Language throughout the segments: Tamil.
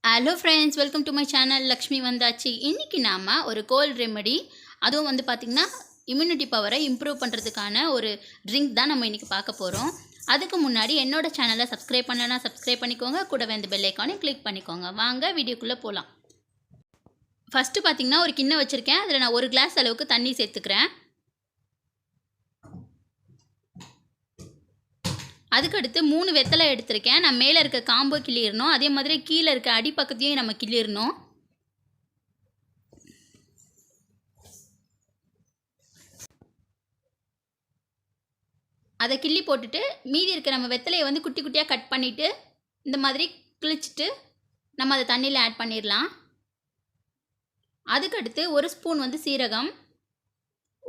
Hello friends, welcome to my channel. Lakshmi வந்தாச்சு. இன்றைக்கி நாம் ஒரு கோல்ட் ரெமெடி, அதுவும் வந்து பார்த்திங்கன்னா இம்யூனிட்டி பவரை இம்ப்ரூவ் பண்ணுறதுக்கான ஒரு ட்ரிங்க் தான் நம்ம இன்றைக்கி பார்க்க போகிறோம். அதுக்கு முன்னாடி என்னோடய சேனலை சப்ஸ்கிரைப் பண்ணலன்னா சப்ஸ்கிரைப் பண்ணிக்கோங்க, கூடவே அந்த பெல் ஐக்கானையும் கிளிக் பண்ணிக்கோங்க. வாங்க வீடியோக்குள்ளே போகலாம். ஃபஸ்ட்டு பார்த்திங்கன்னா ஒரு கிண்ணம் வச்சுருக்கேன். அதில் நான் 1 கிளாஸ் அளவுக்கு தண்ணி சேர்த்துக்கிறேன். அதுக்கடுத்து 3 வெத்தலை எடுத்திருக்கேன். நான் மேலே இருக்க காம்போ கிள்ளிடணும், அதே மாதிரி கீழே இருக்க அடிப்பக்கத்தையும் நம்ம கிள்ளிடணும். அதை கிள்ளி போட்டுட்டு மீதி இருக்க நம்ம வெத்தலையை வந்து குட்டி குட்டியாக கட் பண்ணிவிட்டு இந்த மாதிரி கிழிச்சிட்டு நம்ம அதை தண்ணியில் ஆட் பண்ணிடலாம். அதுக்கடுத்து 1 ஸ்பூன் வந்து சீரகம்,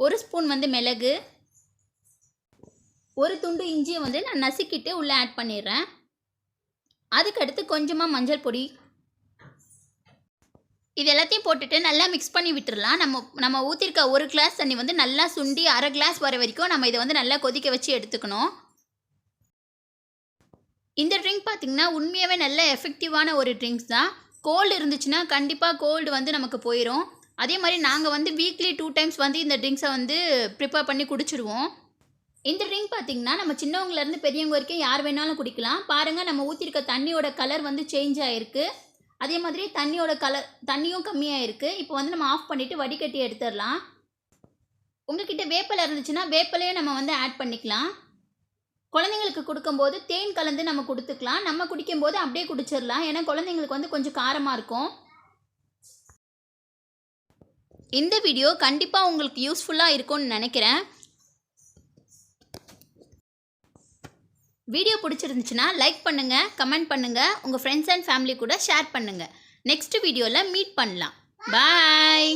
1 ஸ்பூன் வந்து மிளகு, 1 துண்டு இஞ்சியை வந்து நான் நசுக்கிட்டு உள்ளே ஆட் பண்ணிடுறேன். அதுக்கடுத்து கொஞ்சமாக மஞ்சள் பொடி, இது எல்லாத்தையும் போட்டுட்டு நல்லா மிக்ஸ் பண்ணி விட்டுடலாம். நம்ம ஊற்றிருக்க 1 கிளாஸ் தண்ணி வந்து நல்லா சுண்டி அரை கிளாஸ் வர வரைக்கும் நம்ம இதை வந்து நல்லா கொதிக்க வச்சு எடுத்துக்கணும். இந்த ட்ரிங்க் பார்த்திங்கன்னா உண்மையாகவே நல்ல எஃபெக்டிவான ஒரு ட்ரிங்க்ஸ் தான். கோல்டு இருந்துச்சுன்னா கண்டிப்பாக கோல்டு வந்து நமக்கு போயிடும். அதே மாதிரி நாங்கள் வந்து வீக்லி 2 டைம்ஸ் வந்து இந்த ட்ரிங்க்ஸை வந்து ப்ரிப்பேர் பண்ணி குடிச்சிடுவோம். இந்த ட்ரிங்க் பார்த்திங்கன்னா நம்ம சின்னவங்கலேருந்து பெரியவங்க வரைக்கும் யார் வேணாலும் குடிக்கலாம். பாருங்கள், நம்ம ஊற்றிருக்க தண்ணியோட கலர் வந்து சேஞ்ச் ஆகிருக்கு. அதே மாதிரி தண்ணியும் கம்மியாக இருக்குது. இப்போ வந்து நம்ம ஆஃப் பண்ணிவிட்டு வடிகட்டி எடுத்துடலாம். உங்கள்கிட்ட வேப்பலை இருந்துச்சுன்னா வேப்பலையே நம்ம வந்து ஆட் பண்ணிக்கலாம். குழந்தைங்களுக்கு கொடுக்கும்போது தேன் கலந்து நம்ம கொடுத்துக்கலாம். நம்ம குடிக்கும்போது அப்படியே குடிச்சிடலாம், ஏன்னா குழந்தைங்களுக்கு வந்து கொஞ்சம் காரமாக இருக்கும். இந்த வீடியோ கண்டிப்பாக உங்களுக்கு யூஸ்ஃபுல்லாக இருக்கும்னு நினைக்கிறேன். வீடியோ பிடிச்சிருந்துச்சுன்னா லைக் பண்ணுங்கள், கமெண்ட் பண்ணுங்கள், உங்கள் ஃப்ரெண்ட்ஸ் அண்ட் ஃபேமிலி கூட ஷேர் பண்ணுங்கள். நெக்ஸ்ட் வீடியோவில் மீட் பண்ணலாம். பாய்.